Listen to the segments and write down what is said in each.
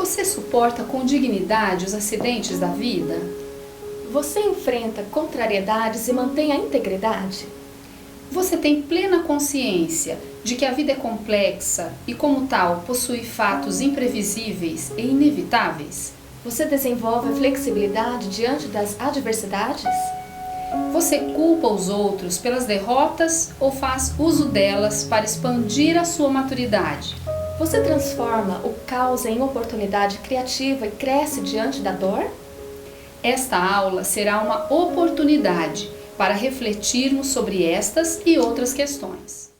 Você suporta com dignidade os acidentes da vida? Você enfrenta contrariedades e mantém a integridade? Você tem plena consciência de que a vida é complexa e, como tal, possui fatos imprevisíveis e inevitáveis? Você desenvolve a flexibilidade diante das adversidades? Você culpa os outros pelas derrotas ou faz uso delas para expandir a sua maturidade? Você transforma o caos em oportunidade criativa e cresce diante da dor? Esta aula será uma oportunidade para refletirmos sobre estas e outras questões.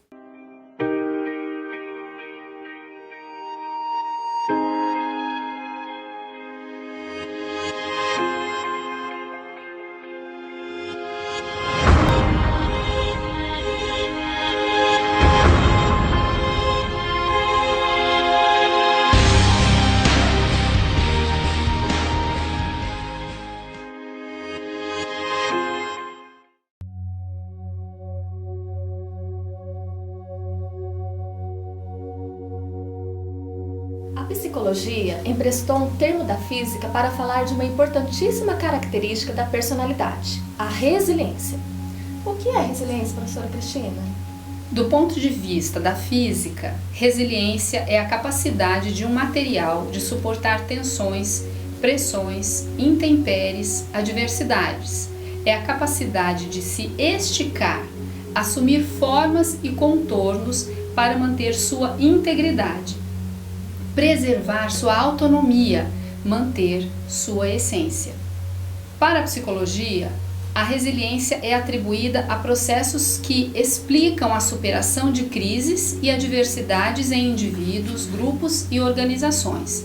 A psicologia emprestou um termo da física para falar de uma importantíssima característica da personalidade, a resiliência. O que é resiliência, professora Cristina? Do ponto de vista da física, resiliência é a capacidade de um material de suportar tensões, pressões, intempéries, adversidades. É a capacidade de se esticar, assumir formas e contornos para manter sua integridade, preservar sua autonomia, manter sua essência. Para a psicologia, a resiliência é atribuída a processos que explicam a superação de crises e adversidades em indivíduos, grupos e organizações.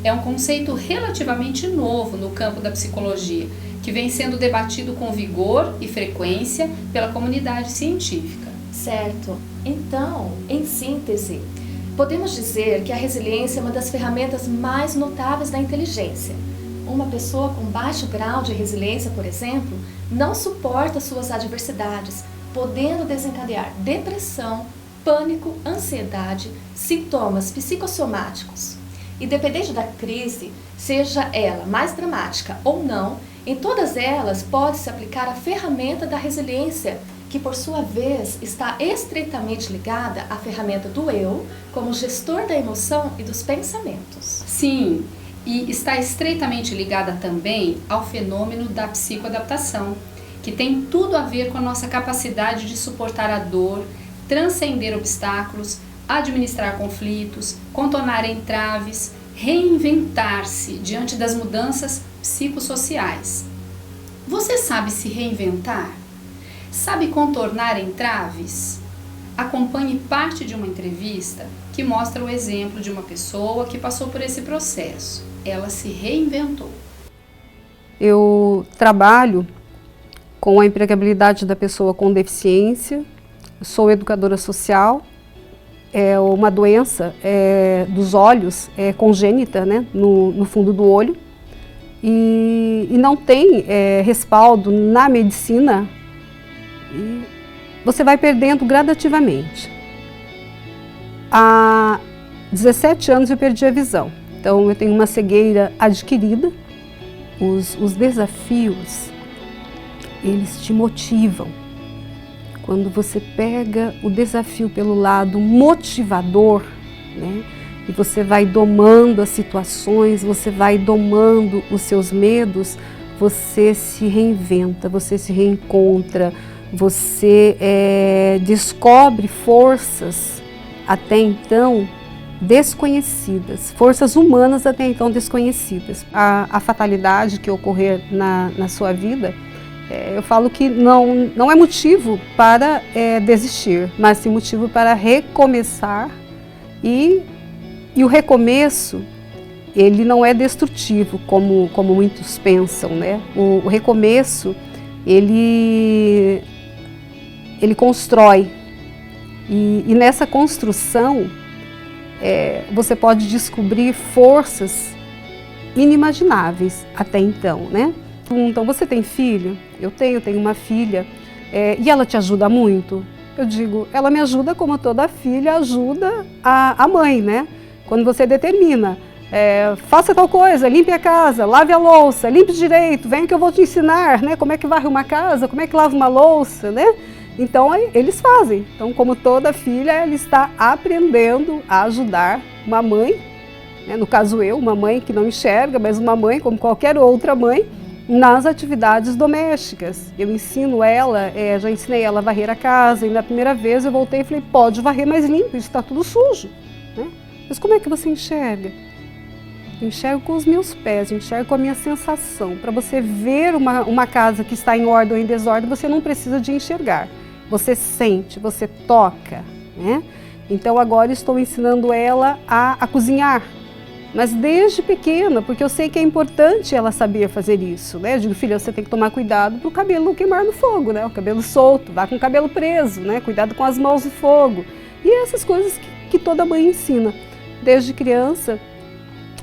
É um conceito relativamente novo no campo da psicologia, que vem sendo debatido com vigor e frequência pela comunidade científica. Certo. Então, em síntese, podemos dizer que a resiliência é uma das ferramentas mais notáveis da inteligência. Uma pessoa com baixo grau de resiliência, por exemplo, não suporta suas adversidades, podendo desencadear depressão, pânico, ansiedade, sintomas psicossomáticos. Independente da crise, seja ela mais dramática ou não, em todas elas pode-se aplicar a ferramenta da resiliência, que por sua vez está estreitamente ligada à ferramenta do eu, como gestor da emoção e dos pensamentos. Sim, e está estreitamente ligada também ao fenômeno da psicoadaptação, que tem tudo a ver com a nossa capacidade de suportar a dor, transcender obstáculos, administrar conflitos, contornar entraves, reinventar-se diante das mudanças psicossociais. Você sabe se reinventar? Sabe contornar entraves? Acompanhe parte de uma entrevista que mostra o exemplo de uma pessoa que passou por esse processo. Ela se reinventou. Eu trabalho com a empregabilidade da pessoa com deficiência, sou educadora social, é uma doença dos olhos, congênita, né, no fundo do olho, e não tem respaldo na medicina, e você vai perdendo gradativamente. Há 17 anos eu perdi a visão, então eu tenho uma cegueira adquirida. Os desafios, eles te motivam. Quando você pega o desafio pelo lado motivador, né, e você vai domando as situações, você vai domando os seus medos, você se reinventa, você se reencontra, você descobre forças até então desconhecidas, forças humanas até então desconhecidas. A fatalidade que ocorrer na sua vida, eu falo que não é motivo para desistir, mas sim motivo para recomeçar, e o recomeço, ele não é destrutivo como muitos pensam, né? O recomeço, ele constrói, e nessa construção você pode descobrir forças inimagináveis até então, né? Então, você tem filho? Eu tenho uma filha, e ela te ajuda muito? Eu digo, ela me ajuda como toda filha ajuda a mãe, né? Quando você determina, faça tal coisa, limpe a casa, lave a louça, limpe direito, vem que eu vou te ensinar, né, como é que varre uma casa, como é que lava uma louça, né? Então eles fazem. Então, como toda filha, ela está aprendendo a ajudar uma mãe, né, no caso eu, uma mãe que não enxerga, mas uma mãe como qualquer outra mãe, nas atividades domésticas. Eu ensino ela, já ensinei ela a varrer a casa, e na primeira vez eu voltei e falei, pode varrer mais limpo, está tudo sujo, né? Mas como é que você enxerga? Eu enxergo com os meus pés, eu enxergo com a minha sensação. Para você ver uma casa que está em ordem ou em desordem, você não precisa de enxergar. Você sente, você toca, né? Então agora estou ensinando ela a cozinhar, mas desde pequena, porque eu sei que é importante ela saber fazer isso, né? Eu digo, filha, você tem que tomar cuidado para o cabelo não queimar no fogo, né? O cabelo solto, vá com o cabelo preso, né? Cuidado com as mãos no fogo. E essas coisas que toda mãe ensina. Desde criança,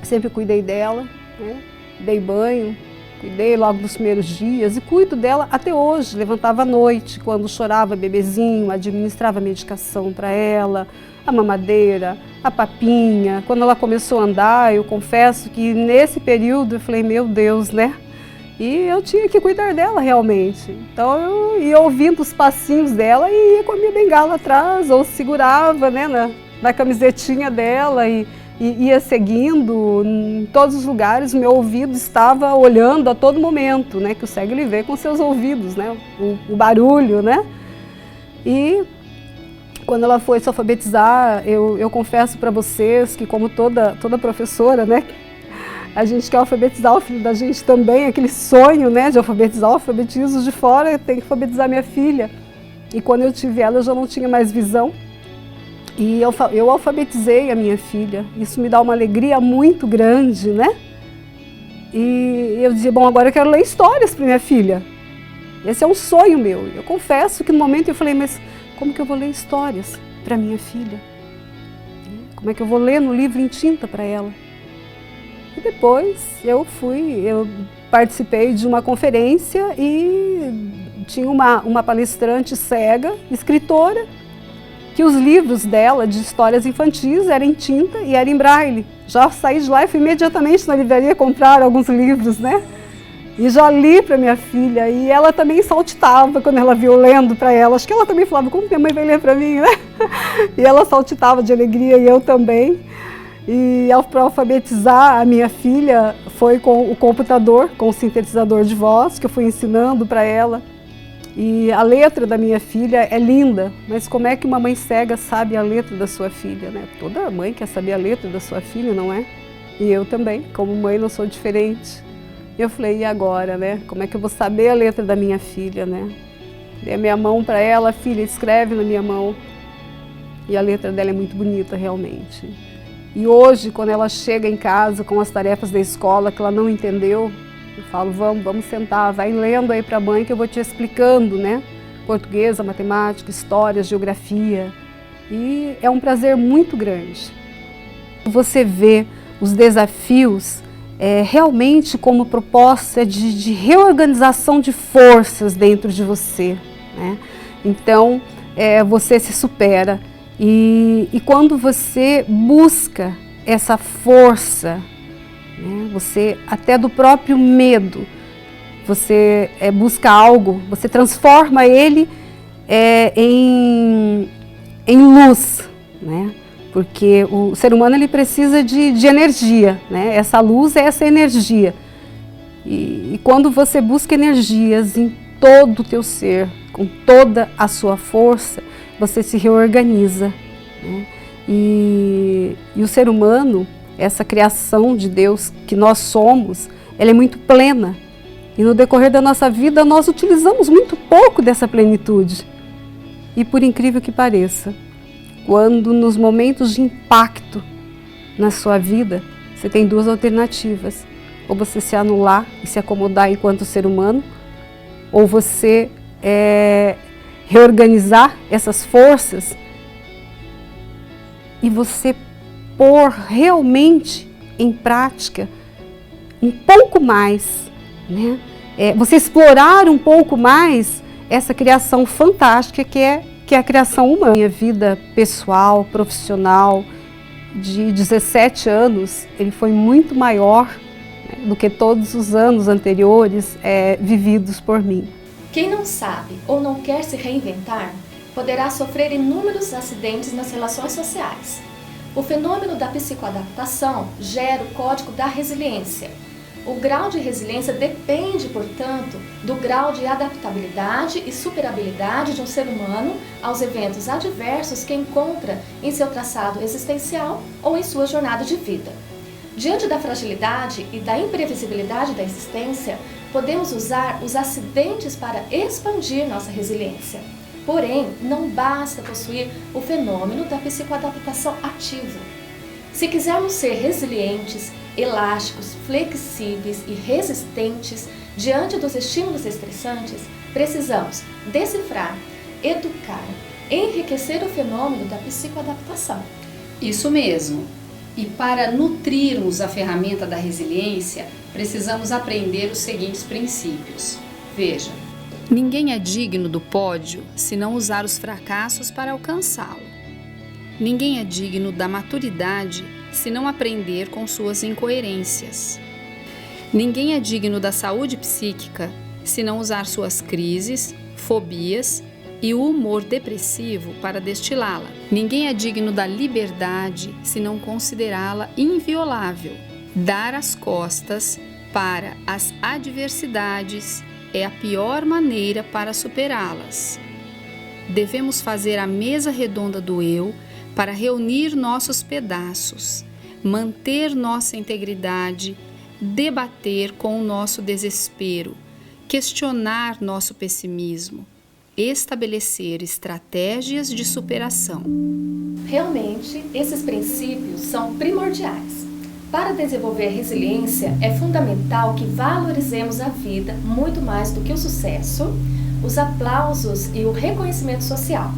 sempre cuidei dela, né? Dei banho, cuidei logo nos primeiros dias e cuido dela até hoje. Levantava à noite, quando chorava bebezinho, administrava medicação para ela, a mamadeira, a papinha. Quando ela começou a andar, eu confesso que nesse período eu falei, meu Deus, né? E eu tinha que cuidar dela realmente. Então eu ia ouvindo os passinhos dela e ia com a minha bengala atrás, ou segurava, né, na camisetinha dela e ia seguindo em todos os lugares. Meu ouvido estava olhando a todo momento, né? Que o cego ele vê com seus ouvidos, né? O barulho, né? E quando ela foi se alfabetizar, eu confesso para vocês que, como toda professora, né? A gente quer alfabetizar o filho da gente também, aquele sonho, né? De alfabetizar, eu alfabetizo de fora, eu tenho que alfabetizar minha filha. E quando eu tive ela, eu já não tinha mais visão. E eu alfabetizei a minha filha. Isso me dá uma alegria muito grande, né? E eu dizia, bom, agora eu quero ler histórias para minha filha. Esse é um sonho meu. Eu confesso que no momento eu falei, mas como que eu vou ler histórias para minha filha? Como é que eu vou ler no livro em tinta para ela? E depois eu participei de uma conferência e tinha uma palestrante cega, escritora, que os livros dela de histórias infantis eram em tinta e eram em braille. Já saí de lá e fui imediatamente na livraria comprar alguns livros, né? E já li para minha filha, e ela também saltitava quando ela viu lendo para ela. Acho que ela também falava, como minha mãe vai ler para mim, né? E ela saltitava de alegria, e eu também. E para alfabetizar a minha filha, foi com o computador, com o sintetizador de voz, que eu fui ensinando para ela. E a letra da minha filha é linda, mas como é que uma mãe cega sabe a letra da sua filha, né? Toda mãe quer saber a letra da sua filha, não é? E eu também, como mãe, não sou diferente. Eu falei, e agora, né? Como é que eu vou saber a letra da minha filha, né? Dei a minha mão para ela, filha, escreve na minha mão. E a letra dela é muito bonita, realmente. E hoje, quando ela chega em casa com as tarefas da escola que ela não entendeu, eu falo, vamos sentar, vai lendo aí para a mãe que eu vou te explicando, né? Português, matemática, história, geografia. E é um prazer muito grande. Você vê os desafios realmente como proposta de reorganização de forças dentro de você, né? Então, você se supera e quando você busca essa força, né, você até do próprio medo, você busca algo, você transforma ele em luz, né? Porque o ser humano ele precisa de energia, né? Essa luz é essa energia. E quando você busca energias em todo o teu ser, com toda a sua força, você se reorganiza, né? E o ser humano, essa criação de Deus que nós somos, ela é muito plena. E no decorrer da nossa vida nós utilizamos muito pouco dessa plenitude. E por incrível que pareça, quando nos momentos de impacto na sua vida, você tem duas alternativas. Ou você se anular e se acomodar enquanto ser humano, ou você reorganizar essas forças e você pôr realmente em prática um pouco mais, né? Você explorar um pouco mais essa criação fantástica que é a criação humana. Minha vida pessoal, profissional, de 17 anos, ele foi muito maior, né, do que todos os anos anteriores vividos por mim. Quem não sabe ou não quer se reinventar, poderá sofrer inúmeros acidentes nas relações sociais. O fenômeno da psicoadaptação gera o código da resiliência. O grau de resiliência depende, portanto, do grau de adaptabilidade e superabilidade de um ser humano aos eventos adversos que encontra em seu traçado existencial ou em sua jornada de vida. Diante da fragilidade e da imprevisibilidade da existência, podemos usar os acidentes para expandir nossa resiliência. Porém, não basta possuir o fenômeno da psicoadaptação ativa. Se quisermos ser resilientes, elásticos, flexíveis e resistentes diante dos estímulos estressantes, precisamos decifrar, educar, enriquecer o fenômeno da psicoadaptação. Isso mesmo. E para nutrirmos a ferramenta da resiliência, precisamos aprender os seguintes princípios. Veja, ninguém é digno do pódio se não usar os fracassos para alcançá-lo. Ninguém é digno da maturidade se não aprender com suas incoerências. Ninguém é digno da saúde psíquica se não usar suas crises, fobias e o humor depressivo para destilá-la. Ninguém é digno da liberdade se não considerá-la inviolável. Dar as costas para as adversidades é a pior maneira para superá-las. Devemos fazer a mesa redonda do eu para reunir nossos pedaços, manter nossa integridade, debater com o nosso desespero, questionar nosso pessimismo, estabelecer estratégias de superação. Realmente, esses princípios são primordiais. Para desenvolver resiliência, é fundamental que valorizemos a vida muito mais do que o sucesso, os aplausos e o reconhecimento social.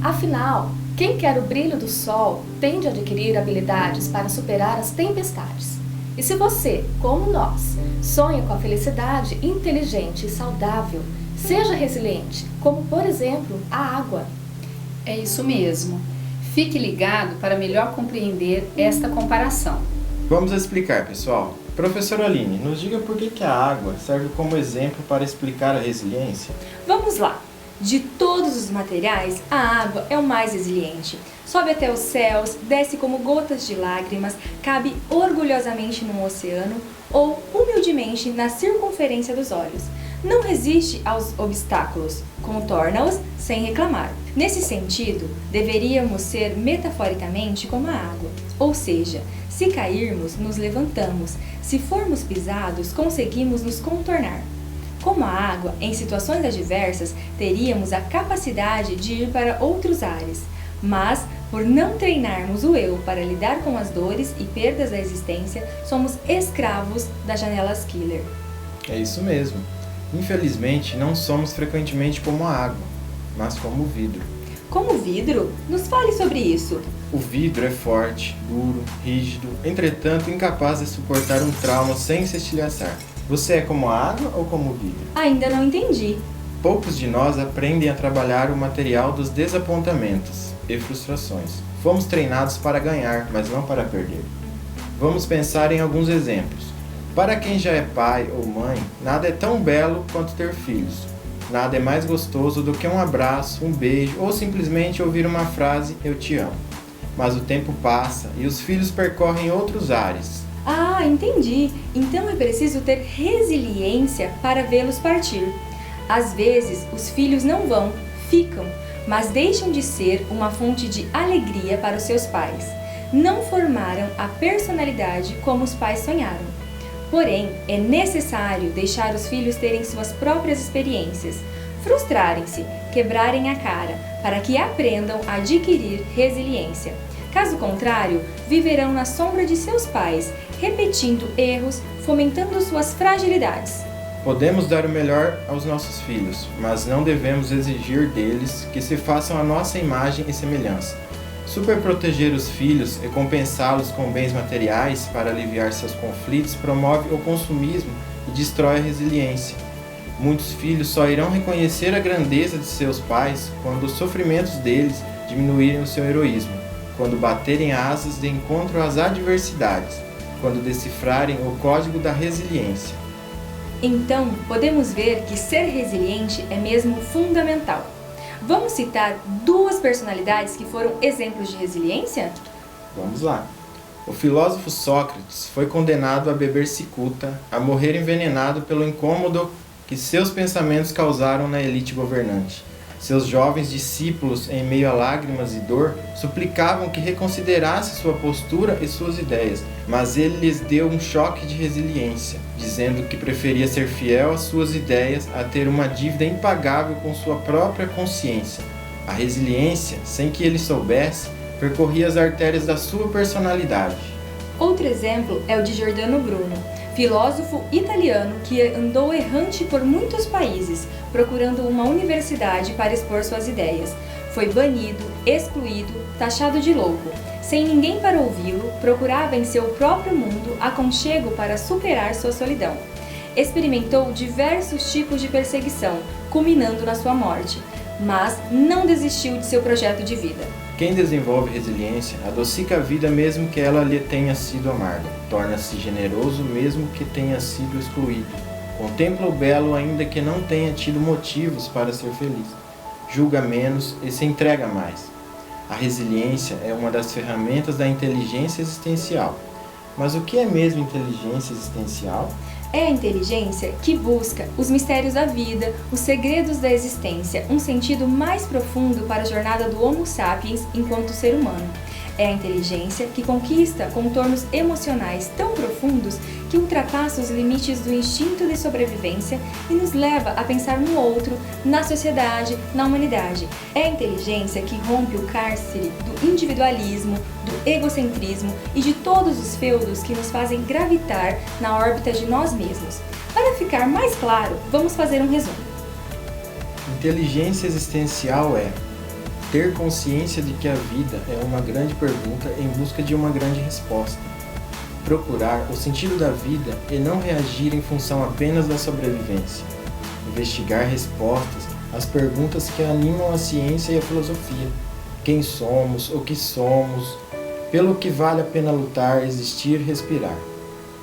Afinal, quem quer o brilho do sol tende a adquirir habilidades para superar as tempestades. E se você, como nós, sonha com a felicidade inteligente e saudável, seja resiliente, como por exemplo a água. É isso mesmo. Fique ligado para melhor compreender esta comparação. Vamos explicar, pessoal. Professora Aline, nos diga por que a água serve como exemplo para explicar a resiliência? Vamos lá! De todos os materiais, a água é o mais resiliente. Sobe até os céus, desce como gotas de lágrimas, cabe orgulhosamente num oceano ou humildemente na circunferência dos olhos. Não resiste aos obstáculos, contorna-os sem reclamar. Nesse sentido, deveríamos ser metaforicamente como a água, ou seja, se cairmos, nos levantamos, se formos pisados, conseguimos nos contornar. Como a água, em situações adversas, teríamos a capacidade de ir para outros ares, mas, por não treinarmos o eu para lidar com as dores e perdas da existência, somos escravos das janelas killer. É isso mesmo. Infelizmente, não somos frequentemente como a água, mas como o vidro. Como vidro? Nos fale sobre isso. O vidro é forte, duro, rígido, entretanto incapaz de suportar um trauma sem se estilhaçar. Você é como a água ou como o vidro? Ainda não entendi. Poucos de nós aprendem a trabalhar o material dos desapontamentos e frustrações. Fomos treinados para ganhar, mas não para perder. Vamos pensar em alguns exemplos. Para quem já é pai ou mãe, nada é tão belo quanto ter filhos. Nada é mais gostoso do que um abraço, um beijo ou simplesmente ouvir uma frase "eu te amo". Mas o tempo passa e os filhos percorrem outros ares. Ah, entendi. Então é preciso ter resiliência para vê-los partir. Às vezes, os filhos não vão, ficam, mas deixam de ser uma fonte de alegria para os seus pais. Não formaram a personalidade como os pais sonharam. Porém, é necessário deixar os filhos terem suas próprias experiências, frustrarem-se, quebrarem a cara, para que aprendam a adquirir resiliência. Caso contrário, viverão na sombra de seus pais, repetindo erros, fomentando suas fragilidades. Podemos dar o melhor aos nossos filhos, mas não devemos exigir deles que se façam a nossa imagem e semelhança. Superproteger os filhos e compensá-los com bens materiais para aliviar seus conflitos promove o consumismo e destrói a resiliência. Muitos filhos só irão reconhecer a grandeza de seus pais quando os sofrimentos deles diminuírem o seu heroísmo. quando baterem asas de encontro às adversidades, quando decifrarem o código da resiliência. Então, podemos ver que ser resiliente é mesmo fundamental. Vamos citar 2 personalidades que foram exemplos de resiliência? Vamos lá. O filósofo Sócrates foi condenado a beber cicuta, a morrer envenenado pelo incômodo que seus pensamentos causaram na elite governante. Seus jovens discípulos, em meio a lágrimas e dor, suplicavam que reconsiderasse sua postura e suas ideias, mas ele lhes deu um choque de resiliência, dizendo que preferia ser fiel às suas ideias a ter uma dívida impagável com sua própria consciência. A resiliência, sem que ele soubesse, percorria as artérias da sua personalidade. Outro exemplo é o de Giordano Bruno, filósofo italiano que andou errante por muitos países, procurando uma universidade para expor suas ideias. Foi banido, excluído, taxado de louco. Sem ninguém para ouvi-lo, procurava em seu próprio mundo aconchego para superar sua solidão. Experimentou diversos tipos de perseguição, culminando na sua morte, mas não desistiu de seu projeto de vida. Quem desenvolve resiliência adocica a vida mesmo que ela lhe tenha sido amarga, torna-se generoso mesmo que tenha sido excluído, contempla o belo ainda que não tenha tido motivos para ser feliz, julga menos e se entrega mais. A resiliência é uma das ferramentas da inteligência existencial. Mas o que é mesmo inteligência existencial? É a inteligência que busca os mistérios da vida, os segredos da existência, um sentido mais profundo para a jornada do Homo sapiens enquanto ser humano. É a inteligência que conquista contornos emocionais tão profundos que ultrapassa os limites do instinto de sobrevivência e nos leva a pensar no outro, na sociedade, na humanidade. É a inteligência que rompe o cárcere do individualismo, do egocentrismo e de todos os feudos que nos fazem gravitar na órbita de nós mesmos. Para ficar mais claro, vamos fazer um resumo. Inteligência existencial é ter consciência de que a vida é uma grande pergunta em busca de uma grande resposta. Procurar o sentido da vida e não reagir em função apenas da sobrevivência. Investigar respostas às perguntas que animam a ciência e a filosofia. Quem somos, o que somos, pelo que vale a pena lutar, existir, respirar.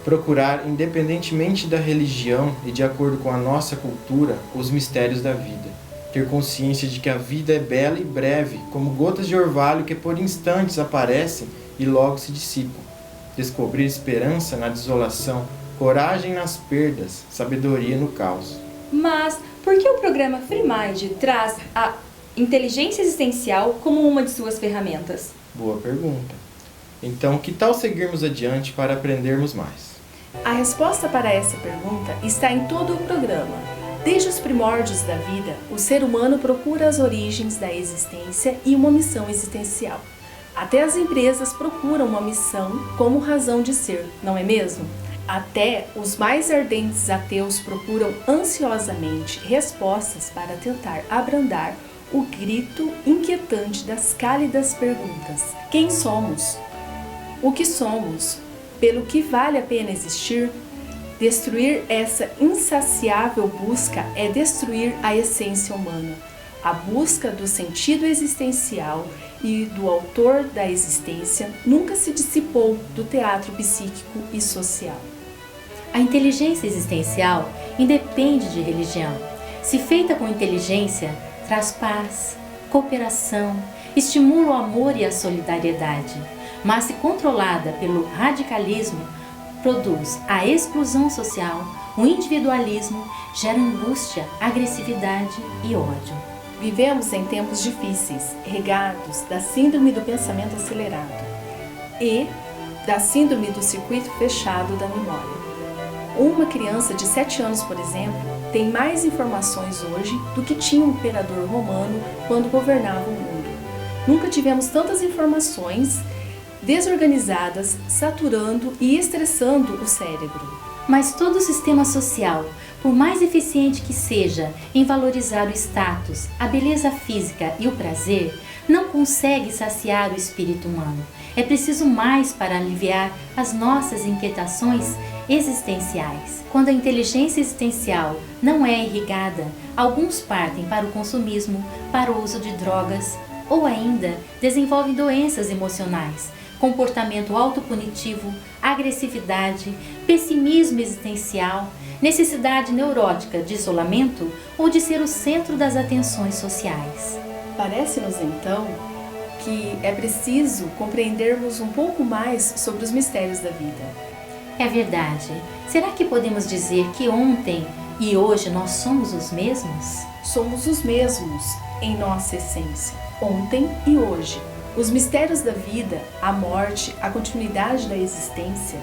Procurar, independentemente da religião e de acordo com a nossa cultura, os mistérios da vida. Ter consciência de que a vida é bela e breve, como gotas de orvalho que por instantes aparecem e logo se dissipam. Descobrir esperança na desolação, coragem nas perdas, sabedoria no caos. Mas por que o programa FreeMind traz a inteligência existencial como uma de suas ferramentas? Boa pergunta. Então, que tal seguirmos adiante para aprendermos mais? A resposta para essa pergunta está em todo o programa. Desde os primórdios da vida, o ser humano procura as origens da existência e uma missão existencial. Até as empresas procuram uma missão como razão de ser, não é mesmo? Até os mais ardentes ateus procuram ansiosamente respostas para tentar abrandar o grito inquietante das cálidas perguntas. Quem somos? O que somos? Pelo que vale a pena existir? Destruir essa insaciável busca é destruir a essência humana. A busca do sentido existencial e do autor da existência nunca se dissipou do teatro psíquico e social. A inteligência existencial independe de religião. Se feita com inteligência, traz paz, cooperação, estimula o amor e a solidariedade. Mas se controlada pelo radicalismo, produz a exclusão social, o individualismo, gera angústia, agressividade e ódio. Vivemos em tempos difíceis, regados da síndrome do pensamento acelerado e da síndrome do circuito fechado da memória. Uma criança de 7 anos, por exemplo, tem mais informações hoje do que tinha o imperador romano quando governava o mundo. Nunca tivemos tantas informações desorganizadas, saturando e estressando o cérebro. Mas todo sistema social, por mais eficiente que seja em valorizar o status, a beleza física e o prazer, não consegue saciar o espírito humano. É preciso mais para aliviar as nossas inquietações existenciais. Quando a inteligência existencial não é irrigada, alguns partem para o consumismo, para o uso de drogas, ou ainda desenvolvem doenças emocionais, comportamento autopunitivo, agressividade, pessimismo existencial, necessidade neurótica de isolamento ou de ser o centro das atenções sociais. Parece-nos então que é preciso compreendermos um pouco mais sobre os mistérios da vida. É verdade. Será que podemos dizer que ontem e hoje nós somos os mesmos? Somos os mesmos em nossa essência, ontem e hoje. Os mistérios da vida, a morte, a continuidade da existência,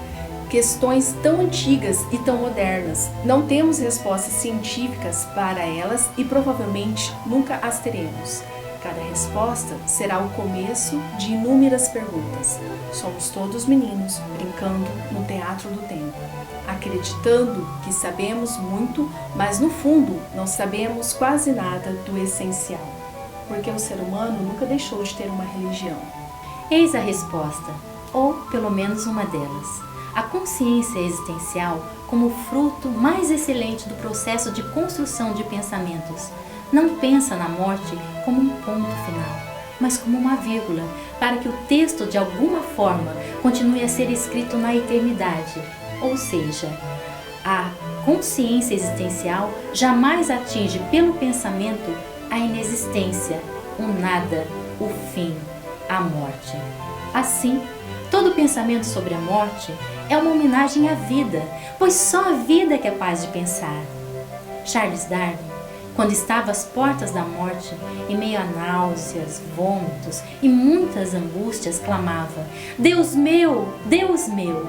questões tão antigas e tão modernas. Não temos respostas científicas para elas e provavelmente nunca as teremos. Cada resposta será o começo de inúmeras perguntas. Somos todos meninos brincando no teatro do tempo, acreditando que sabemos muito, mas no fundo não sabemos quase nada do essencial, porque o ser humano nunca deixou de ter uma religião. Eis a resposta, ou pelo menos uma delas. A consciência existencial como fruto mais excelente do processo de construção de pensamentos. Não pensa na morte como um ponto final, mas como uma vírgula, para que o texto de alguma forma continue a ser escrito na eternidade. Ou seja, a consciência existencial jamais atinge pelo pensamento a inexistência, o nada, o fim, a morte. Assim, todo pensamento sobre a morte é uma homenagem à vida, pois só a vida é capaz de pensar. Charles Darwin, quando estava às portas da morte, em meio a náuseas, vômitos e muitas angústias, clamava: Deus meu, Deus meu!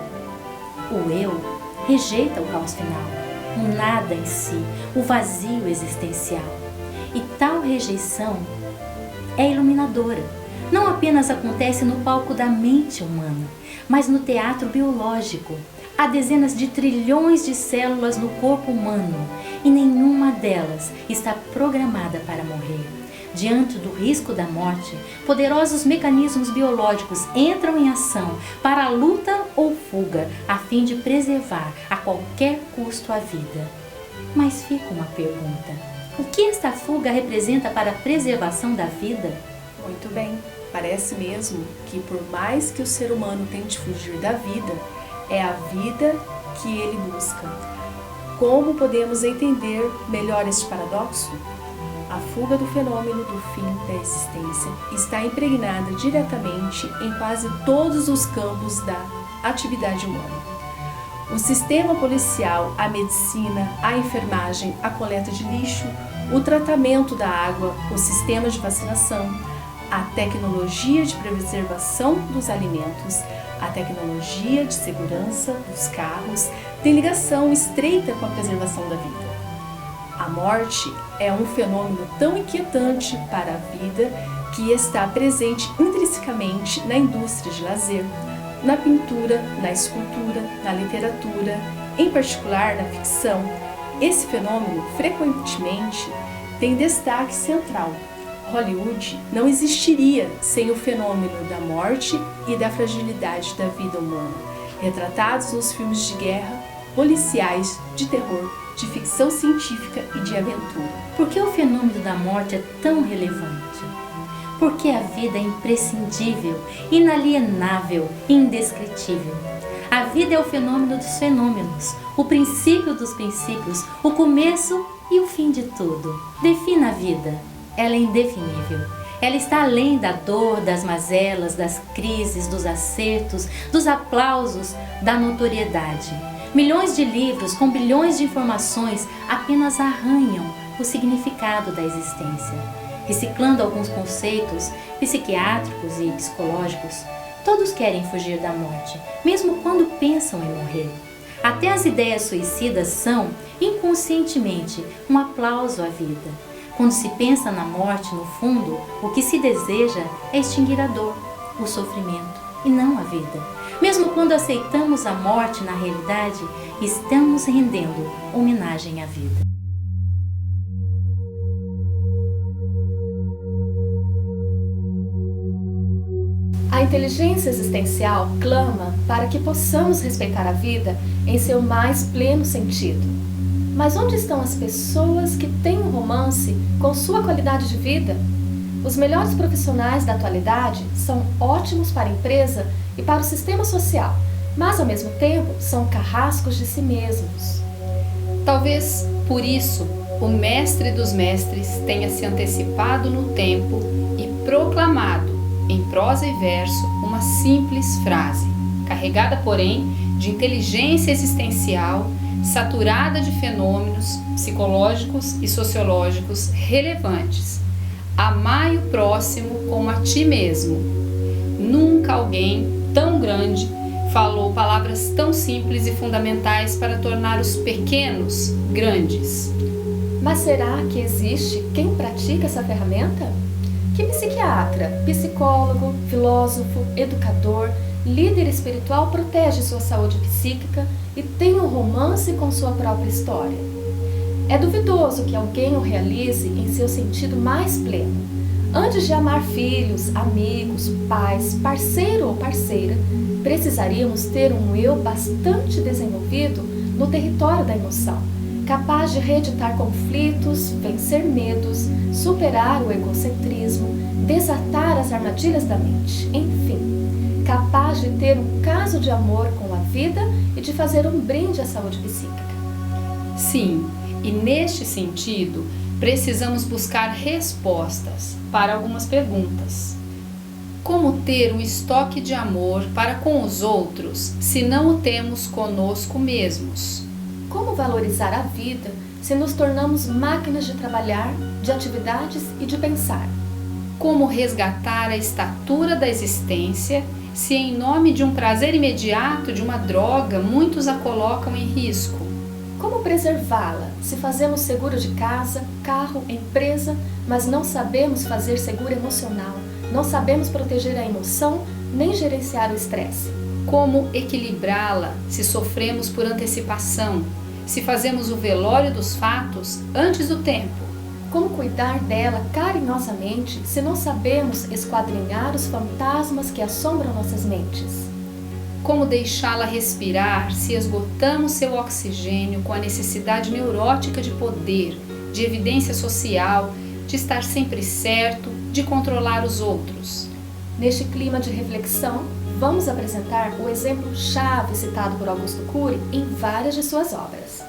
O eu rejeita o caos final, o nada em si, o vazio existencial. E tal rejeição é iluminadora. Não apenas acontece no palco da mente humana, mas no teatro biológico. Há dezenas de trilhões de células no corpo humano e nenhuma delas está programada para morrer. Diante do risco da morte, poderosos mecanismos biológicos entram em ação para a luta ou fuga, a fim de preservar a qualquer custo a vida. Mas fica uma pergunta: o que esta fuga representa para a preservação da vida? Muito bem, parece mesmo que por mais que o ser humano tente fugir da vida, é a vida que ele busca. Como podemos entender melhor este paradoxo? A fuga do fenômeno do fim da existência está impregnada diretamente em quase todos os campos da atividade humana. O sistema policial, a medicina, a enfermagem, a coleta de lixo, o tratamento da água, o sistema de vacinação, a tecnologia de preservação dos alimentos, a tecnologia de segurança dos carros tem ligação estreita com a preservação da vida. A morte é um fenômeno tão inquietante para a vida que está presente intrinsecamente na indústria de lazer, na pintura, na escultura, na literatura, em particular na ficção. Esse fenômeno frequentemente tem destaque central. Hollywood não existiria sem o fenômeno da morte e da fragilidade da vida humana, retratados nos filmes de guerra, policiais, de terror, de ficção científica e de aventura. Por que o fenômeno da morte é tão relevante? Porque a vida é imprescindível, inalienável e indescritível. A vida é o fenômeno dos fenômenos, o princípio dos princípios, o começo e o fim de tudo. Defina a vida. Ela é indefinível. Ela está além da dor, das mazelas, das crises, dos acertos, dos aplausos, da notoriedade. Milhões de livros com bilhões de informações apenas arranham o significado da existência. Reciclando alguns conceitos psiquiátricos e psicológicos, todos querem fugir da morte, mesmo quando pensam em morrer. Até as ideias suicidas são, inconscientemente, um aplauso à vida. Quando se pensa na morte, no fundo, o que se deseja é extinguir a dor, o sofrimento, e não a vida. Mesmo quando aceitamos a morte, na realidade, estamos rendendo homenagem à vida. A inteligência existencial clama para que possamos respeitar a vida em seu mais pleno sentido. Mas onde estão as pessoas que têm um romance com sua qualidade de vida? Os melhores profissionais da atualidade são ótimos para a empresa e para o sistema social, mas ao mesmo tempo são carrascos de si mesmos. Talvez por isso o mestre dos mestres tenha se antecipado no tempo e proclamado, em prosa e verso, uma simples frase, carregada, porém, de inteligência existencial, saturada de fenômenos psicológicos e sociológicos relevantes. Amai o próximo como a ti mesmo. Nunca alguém tão grande falou palavras tão simples e fundamentais para tornar os pequenos grandes. Mas será que existe quem pratica essa ferramenta? Que psiquiatra, psicólogo, filósofo, educador, líder espiritual protege sua saúde psíquica e tem um romance com sua própria história? É duvidoso que alguém o realize em seu sentido mais pleno. Antes de amar filhos, amigos, pais, parceiro ou parceira, precisaríamos ter um eu bastante desenvolvido no território da emoção, capaz de reeditar conflitos, vencer medos, superar o egocentrismo, desatar as armadilhas da mente, enfim, capaz de ter um caso de amor com a vida e de fazer um brinde à saúde psíquica. Sim, e neste sentido, precisamos buscar respostas para algumas perguntas. Como ter um estoque de amor para com os outros se não o temos conosco mesmos? Como valorizar a vida se nos tornamos máquinas de trabalhar, de atividades e de pensar? Como resgatar a estatura da existência se em nome de um prazer imediato, de uma droga, muitos a colocam em risco? Como preservá-la se fazemos seguro de casa, carro, empresa, mas não sabemos fazer seguro emocional, não sabemos proteger a emoção, nem gerenciar o estresse? Como equilibrá-la se sofremos por antecipação, se fazemos o velório dos fatos antes do tempo? Como cuidar dela carinhosamente se não sabemos esquadrinhar os fantasmas que assombram nossas mentes? Como deixá-la respirar se esgotamos seu oxigênio com a necessidade neurótica de poder, de evidência social, de estar sempre certo, de controlar os outros? Neste clima de reflexão, vamos apresentar o exemplo-chave citado por Augusto Cury em várias de suas obras.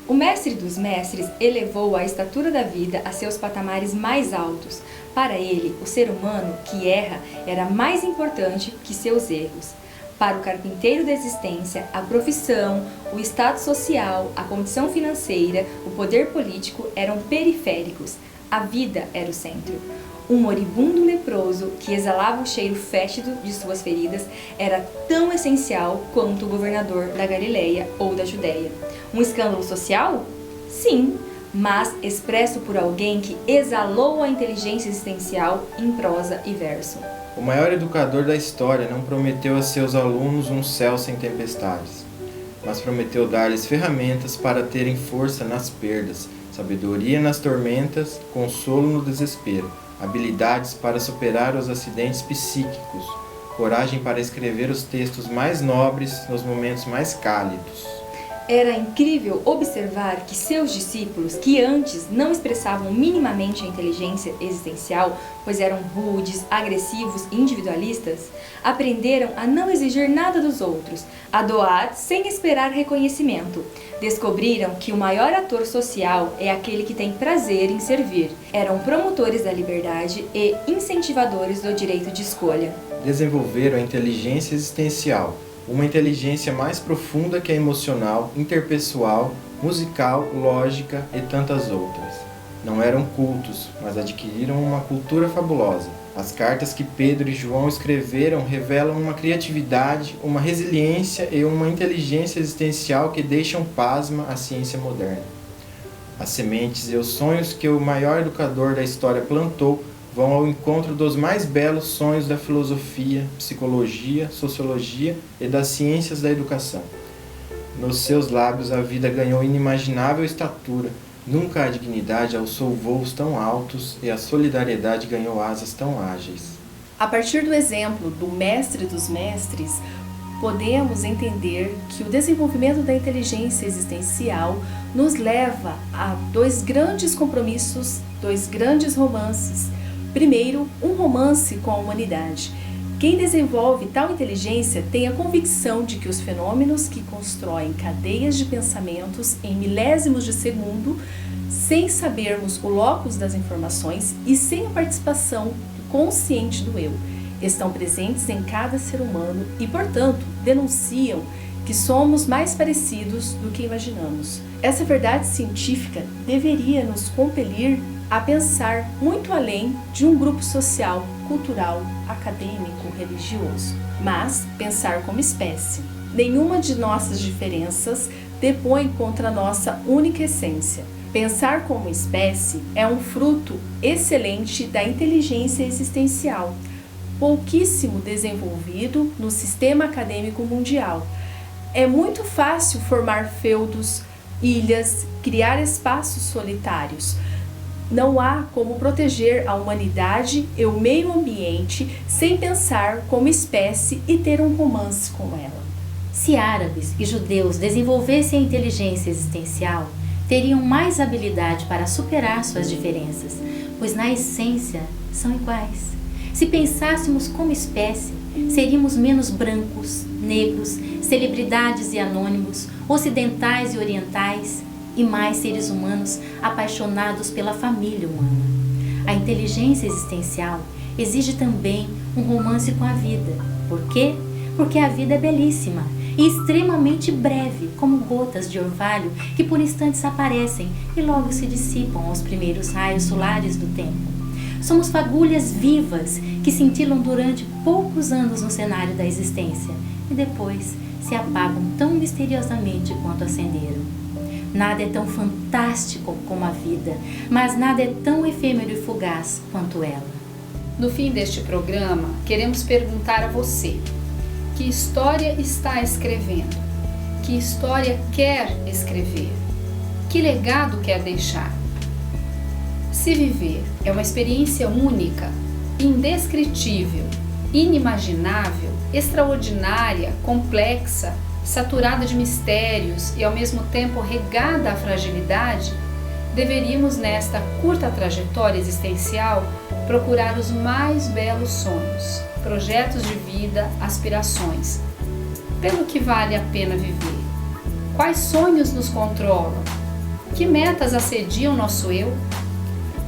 O mestre dos mestres elevou a estatura da vida a seus patamares mais altos. Para ele, o ser humano que erra era mais importante que seus erros. Para o carpinteiro da existência, a profissão, o estado social, a condição financeira, o poder político eram periféricos. A vida era o centro. Um moribundo leproso que exalava o cheiro fétido de suas feridas era tão essencial quanto o governador da Galileia ou da Judéia. Um escândalo social? Sim, mas expresso por alguém que exalou a inteligência existencial em prosa e verso. O maior educador da história não prometeu a seus alunos um céu sem tempestades, mas prometeu dar-lhes ferramentas para terem força nas perdas, sabedoria nas tormentas, consolo no desespero, habilidades para superar os acidentes psíquicos, coragem para escrever os textos mais nobres nos momentos mais cálidos. Era incrível observar que seus discípulos, que antes não expressavam minimamente a inteligência existencial, pois eram rudes, agressivos e individualistas, aprenderam a não exigir nada dos outros, a doar sem esperar reconhecimento. Descobriram que o maior ator social é aquele que tem prazer em servir. Eram promotores da liberdade e incentivadores do direito de escolha. Desenvolveram a inteligência existencial, uma inteligência mais profunda que a emocional, interpessoal, musical, lógica e tantas outras. Não eram cultos, mas adquiriram uma cultura fabulosa. As cartas que Pedro e João escreveram revelam uma criatividade, uma resiliência e uma inteligência existencial que deixam pasma a ciência moderna. As sementes e os sonhos que o maior educador da história plantou vão ao encontro dos mais belos sonhos da filosofia, psicologia, sociologia e das ciências da educação. Nos seus lábios a vida ganhou inimaginável estatura, nunca a dignidade alçou voos tão altos e a solidariedade ganhou asas tão ágeis. A partir do exemplo do mestre dos mestres, podemos entender que o desenvolvimento da inteligência existencial nos leva a 2 grandes compromissos, 2 grandes romances. Primeiro, um romance com a humanidade. Quem desenvolve tal inteligência tem a convicção de que os fenômenos que constroem cadeias de pensamentos em milésimos de segundo, sem sabermos o locus das informações e sem a participação consciente do eu, estão presentes em cada ser humano e, portanto, denunciam que somos mais parecidos do que imaginamos. Essa verdade científica deveria nos compelir a pensar muito além de um grupo social, cultural, acadêmico, religioso, mas pensar como espécie. Nenhuma de nossas diferenças depõe contra a nossa única essência. Pensar como espécie é um fruto excelente da inteligência existencial, pouquíssimo desenvolvido no sistema acadêmico mundial. É muito fácil formar feudos, ilhas, criar espaços solitários. Não há como proteger a humanidade e o meio ambiente sem pensar como espécie e ter um romance com ela. Se árabes e judeus desenvolvessem a inteligência existencial, teriam mais habilidade para superar suas diferenças, pois na essência são iguais. Se pensássemos como espécie, seríamos menos brancos, negros, celebridades e anônimos, ocidentais e orientais, e mais seres humanos apaixonados pela família humana. A inteligência existencial exige também um romance com a vida. Por quê? Porque a vida é belíssima e extremamente breve, como gotas de orvalho que por instantes aparecem e logo se dissipam aos primeiros raios solares do tempo. Somos fagulhas vivas que cintilam durante poucos anos no cenário da existência e depois se apagam tão misteriosamente quanto acenderam. Nada é tão fantástico como a vida, mas nada é tão efêmero e fugaz quanto ela. No fim deste programa, queremos perguntar a você: que história está escrevendo? Que história quer escrever? Que legado quer deixar? Se viver é uma experiência única, indescritível, inimaginável, extraordinária, complexa, saturada de mistérios e ao mesmo tempo regada à fragilidade, deveríamos nesta curta trajetória existencial procurar os mais belos sonhos, projetos de vida, aspirações. Pelo que vale a pena viver? Quais sonhos nos controlam? Que metas assediam nosso eu?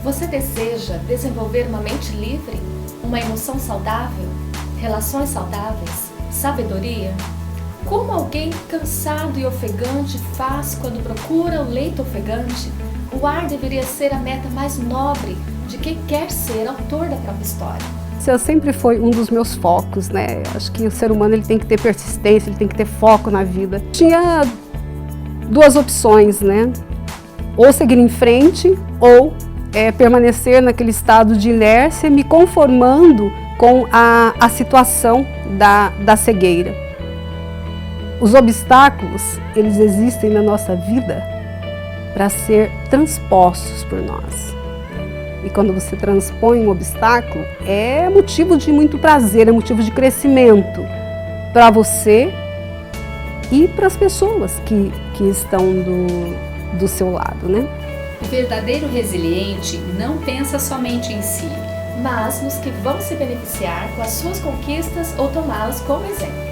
Você deseja desenvolver uma mente livre, uma emoção saudável, relações saudáveis, sabedoria? Como alguém cansado e ofegante faz quando procura o leito ofegante? O ar deveria ser a meta mais nobre de quem quer ser autor da própria história. Isso sempre foi um dos meus focos, né? Acho que o ser humano ele tem que ter persistência, ele tem que ter foco na vida. Tinha 2 opções, né? Ou seguir em frente ou permanecer naquele estado de inércia, me conformando com a situação da cegueira. Os obstáculos, eles existem na nossa vida para ser transpostos por nós. E quando você transpõe um obstáculo, é motivo de muito prazer, é motivo de crescimento para você e para as pessoas que estão do seu lado, né? O verdadeiro resiliente não pensa somente em si, mas nos que vão se beneficiar com as suas conquistas ou tomá-las como exemplo.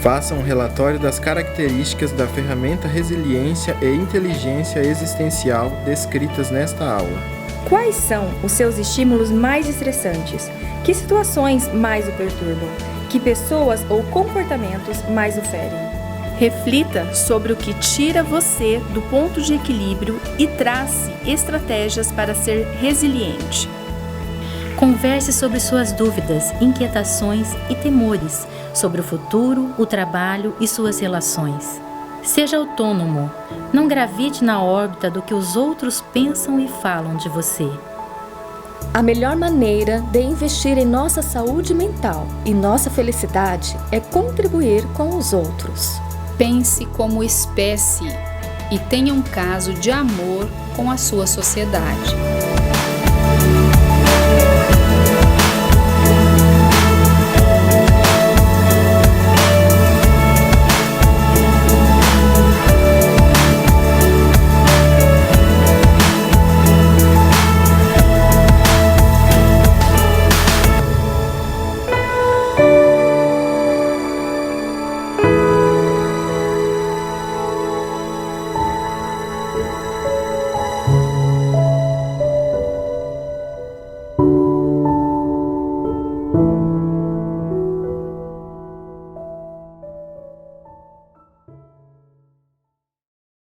Faça um relatório das características da ferramenta resiliência e inteligência existencial descritas nesta aula. Quais são os seus estímulos mais estressantes? Que situações mais o perturbam? Que pessoas ou comportamentos mais o ferem? Reflita sobre o que tira você do ponto de equilíbrio e trace estratégias para ser resiliente. Converse sobre suas dúvidas, inquietações e temores sobre o futuro, o trabalho e suas relações. Seja autônomo, não gravite na órbita do que os outros pensam e falam de você. A melhor maneira de investir em nossa saúde mental e nossa felicidade é contribuir com os outros. Pense como espécie e tenha um caso de amor com a sua sociedade.